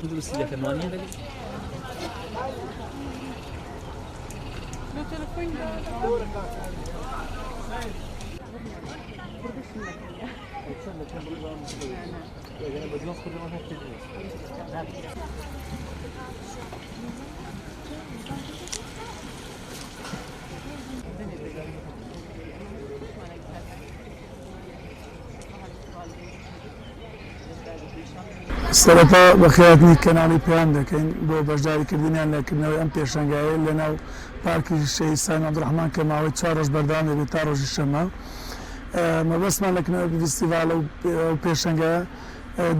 ندرس لك المانيا ده سەرەتا بەخیاتنی کەناڵی پێیان دەکەین بۆ بەشداریکردنیان لەکردنەوەی ئەم پێشەنگایە لەناو پارکی شەهید سامی عەبدوڕەحمان کە ماوەی 4 ڕۆژ بەردەوام دەبێت تا ڕۆژی شەمە. مەبەستمان لەکردنەوەی فیستیڤالە و پێشەنگایە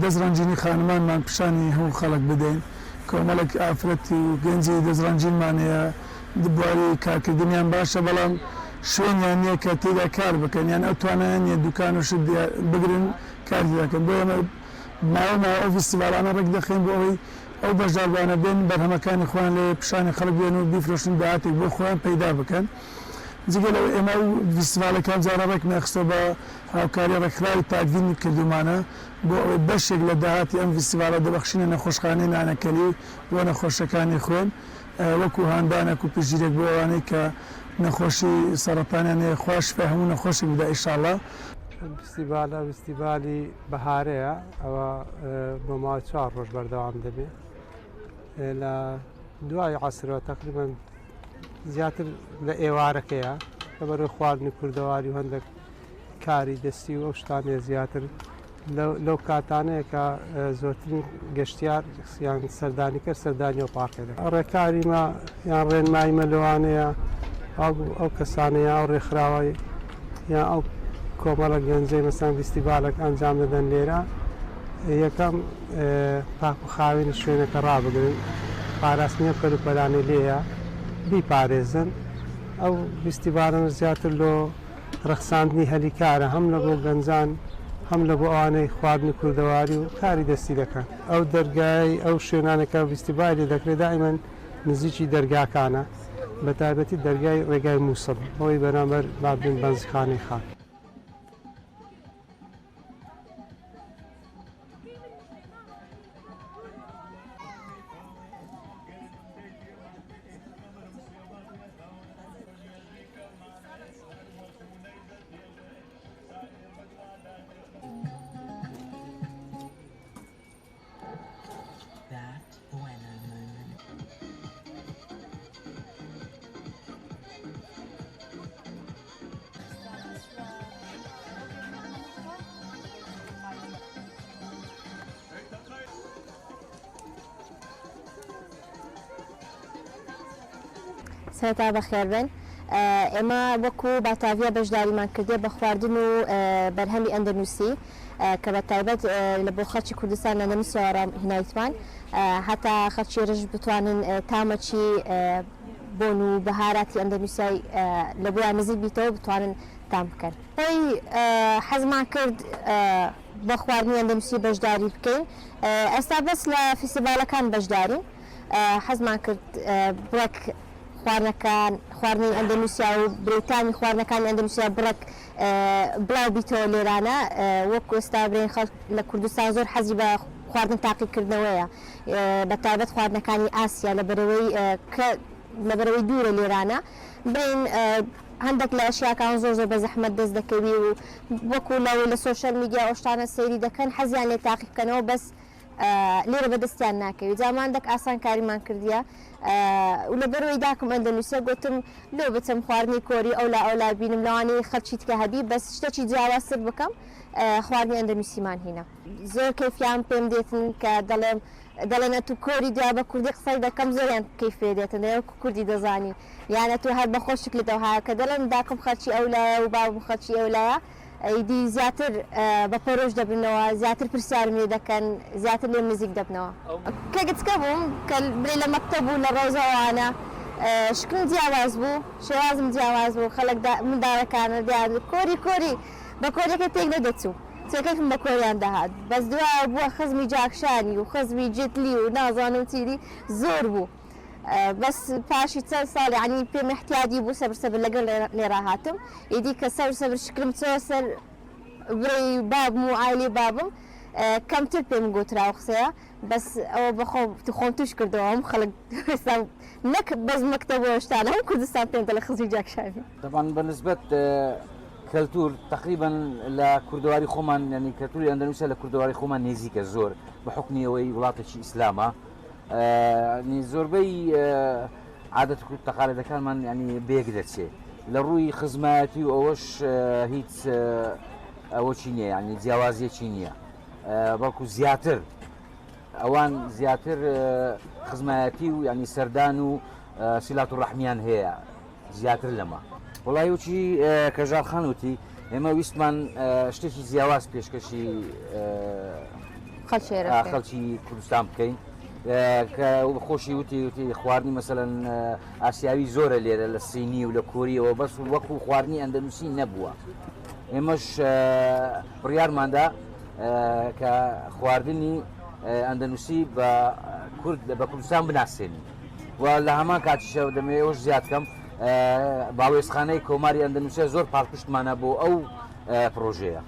دەستڕەنجینی خانمانمان پیشانی هەموو خەڵک بدەین. کۆمەڵێک ئافرەتی و گەنجی دەستڕەنجینمان هەیە بواری کارکردنیان باشە بەڵام شوێنیان نییە کە تێدا کار بکەن یان ئەو توانایان نیە دوکان و شت بگرن کاری دەکەن. بۆ ئێمە ماوەما ئەو فیستیڤالانە ڕێک دەخەین بۆ ئەوەی ئەو بەشداربوانە بێن بەرهەمەکانی خۆیان لێ پیشانی خەڵک بێن و بیفرۆشن داهاتێک بۆ خۆیان پەیدا بکەن. جگە لەو ئێمە و فیستیڤالەکان جارە ڕێک نەخستە بە هاوکاری ڕێکخراوی تاکدینی کردومانە بۆ ئەوەی بەشێک لە داهاتی ئەم فیستیڤالە دەبەخشینە نەخۆشخانەی نانەکەلی بۆ نەخۆشەکانی خوێن وەکو هاندانێک و پژیرێک بۆ ئەوانەی کە نەخۆشی سەرەتانیان هەیە خوا شفای هەموو نەخۆشێک بدە ئینشاءڵڵا. فیستیڤالە فیستیڤالی بەهارەیە ئەوە بۆ ماوەی 4 ڕۆژ بەردەوام دەبێت. لە دوای عەسرەوە تەقریبەن زیاتر لە ئێوارەکەیە لەبەرەوەی خواردنی کوردەواری و هەندێک کاری دەستی و ئەو شتانەیە زیاتر لەو کاتانەیە کە زۆرترین گەشتیار یان سەردانیکە سەردانی و پارکە دەکات. ڕێکاریمە یان ڕێنماییمە لەوانەیە ئەو کەسانەیە ئەو ڕێکخراوەی یان ئەو کۆمەڵە گەنجەی مەسەڵەن فیستیڤالێک ئەنجام دەدەن لێرە یەکەم پاک و خاوێنی شوێنەکە ڕابگرن پاراستنیە پەروپەرانەی لێیە بیپارێزن. ئەو فیستیڤالە زیاتر لۆ ڕەخساندنی هەلیکارە هەم لە بۆ گەنجان هەم لە بۆ ئەوانەی خواردنی کوردەواری و کاری دەستی دەکەن. ئەو دەرگای ئەو شوێنانەکە فیستیڤالی دەکرێت دائیمەن نزیکی دەرگاکانە بە تایبەتی دەرگای ڕێگای مووسڵ ئەوەی بەرامبەر بابن بەنزخانەی خان. سەرەتا بەخێر بن. ئێمە وەکو باتاڤیا بەشداریمان کردێ بە خواردن و بەرهەمی ئەندەنووسی کە بە تایبەت لە بۆ خەڵکی کوردستان ئەندەنووسیەوە هینایتوان هەتا خەڵکی ڕژ بتوانن تامەچی بۆن و بەهاراتی ئەندەنووسیای لە بۆیان نزیک بیتەوە بتوانن تام بکەن. ئەوی حەزمان کرد بە خواردنی ئەندەنووسی بەشداری بکەین. ئێستا بەس لە فیستیڤالەکان بەشدارین. حەزمان کرد بڕێک خواردنی ئەندەنووسیا و برێتانی خواردنەکانی ئەندەنووسیا بڕێک بڵاو بیتەوە لێرانە وەکو ئێستا برێن خەڵک لە کوردستان زۆر حەزی بە خواردن تاقیکردنەوەیە بە تایبەت خواردنەکانی ئاسیا لەبەرەوەی دوورە لێرانە برێن هەندێک لە ئەشیاکان زۆر زۆر بە زەحمەت دەست دەکەوی و وەکو لەوەی لە سۆشەل میدیا ئەو شتانە سەیری دەکەن حەزیان لێ تاقی بکەنەوە بەس لێرە بەدەستیان ناکەوێت. جامان دەک ئاسان کاریمان کردیە و لەبەرەوەی داکەم ئەندەنووسیە گوتم لێ بچم خواردنی کۆری ئەولا بینم لەوانەیە خەڵکی تکە هەبی بەس شتێکی جیاوازتر بکەم خواردنی ئەندەنووسیمان هینە. زۆر کەیفیان پێم دێتن کە دەڵێنە تو کۆری دوا بە کوردی قسەی دەکەم زۆریان کەیف پێ دێتن وەکو کوردی دەزانی یانە تو هەر بەخۆشک لێتەوە هەیە کە دەڵێن داکەم خەڵکی ئەولایە و بابم خەڵکی ئەولایە ئەیدی زیاتر بە پەرۆژ دەبنەوە زیاتر پرسیارم لێ دەکەن زیاتر لێم نزیک دەبنەوە. کە گچکە بووم کە برێ لە مەکتەب بوو لە ڕۆژەوانە شکلم جیاواز بوو شێوازم جیاواز بوو خەڵک منداڵەکانە دیار کۆری بە کۆریەکە تێک نەدەچوو چێکەکم بە کۆریان داهات بەس دوایە بووە خزمی جاکشانی و خزمی جتلی و نازانم چیری زۆر بوو. بەس پاشی چەند ساڵ ینی پێم احتیاجی بوو سەبر لەگەڵ لێرا هاتم ئیدی کە سەبر شکلم چۆ سەر بڕێی بابم و ئایلی بابم کەمتر پێم گوتراوە قسەیە بەس ئەوە بەخۆ خۆم توش کردەوە هەم خەڵک نەک بەس مەکتەبەوە شتانە هەم کوردستان پێم دەڵێ خزی جاکشاوی طبعا بالنسبة كالتور تقريبا لكردواري خومان يعني كالتور الاندلسي لكردواري خومان نزيك الزور بحكم وي ولاطة اسلاما يعني زوربي عادة كل تقاليد كان من يعني بيقدر شيء لروي خزماتي واوش هيت اوشينيا يعني جوازية تشينيا بلكو زياتر اوان زياتر خزماتي يعني سردان صلات الرحميان هي زياتر لما والله وشي كجار خانوتي اما ويسمان شتي زياواز بيشكشي خلشي كردستان بكين كخوشي وتي خوارني مثلا اسيوي زوره للصيني ولا كوريا وبس وكو خوارني اندلسي نبوه امش بريار ماندا كخواردني اندلسي بكردستان بناسين ولا هما كاتشو دمي وش زياد كم باوێستخانەی کۆماری ئەندەنووسیا زۆر پاڵپشتمانە بۆ ئەو پرۆژەیە.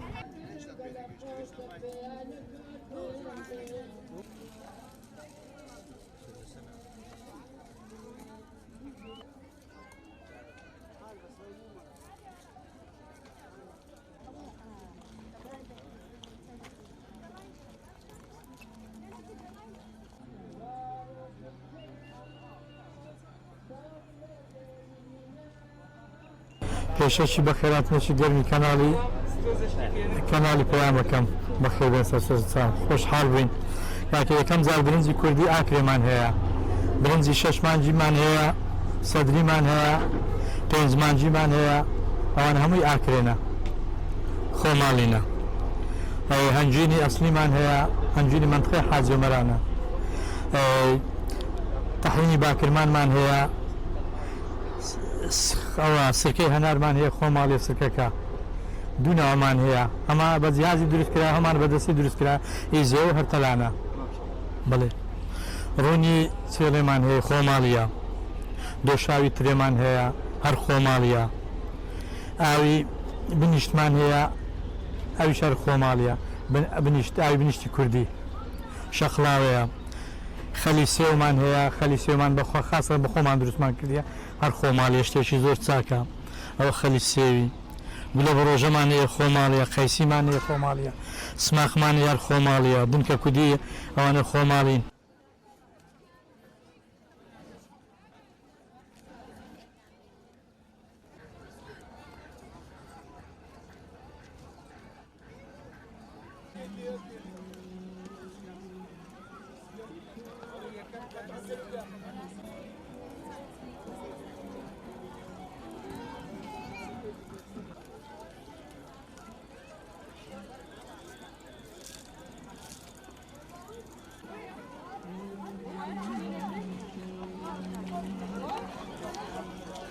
پێشەکی بە خێراتنێکی گەرمی کەناڵی پەیامەکەم بەخێر بێن سەرچان خۆشحاڵ بووین کاکە یەکەم جار برنجی کوردی ئاکرێمان هەیە برنجی 6 مانجیمان هەیە سەدریمان هەیە 5 مانجیمان هەیە ئەوان هەمووی ئاکرێنە خۆماڵینە هەنجینی ئەسلیمان هەیە هەنجینی منتقەی حاجی عومەرانە تەحرینی باکرمانمان هەیە ئەوە سرکەی هەنارمان هەیە خۆماڵی سرکەکە دوونەوەمان هەیە ئەمە بە جیازی دروستکرا هەمان بەدەستی دروستکرا ئیزێ و هەرتەلانە بڵێ ڕوونی چێڵێمان هەیە خۆماڵیە دۆشاوی ترێمان هەیە هەر خۆماڵیە ئاوی بنیشتمان هەیە ئەوی شەر خۆماڵیە ئاوی بنیشتی کوردی شەخلاوەیە خەلی سێومان هەیە خەلی سێومان بەخوا خاصە بە خۆمان دروستمان کردیە هەر خۆماڵی شتێکی زۆر چاکە ئەوە خەلی سێوی گولە بە ڕۆژەمان هەیە خۆماڵیە قەیسیمان هەیە خۆماڵیە سماقمان هەیە خۆماڵیە بنکە کودی ئەوانە خۆماڵین Yeah.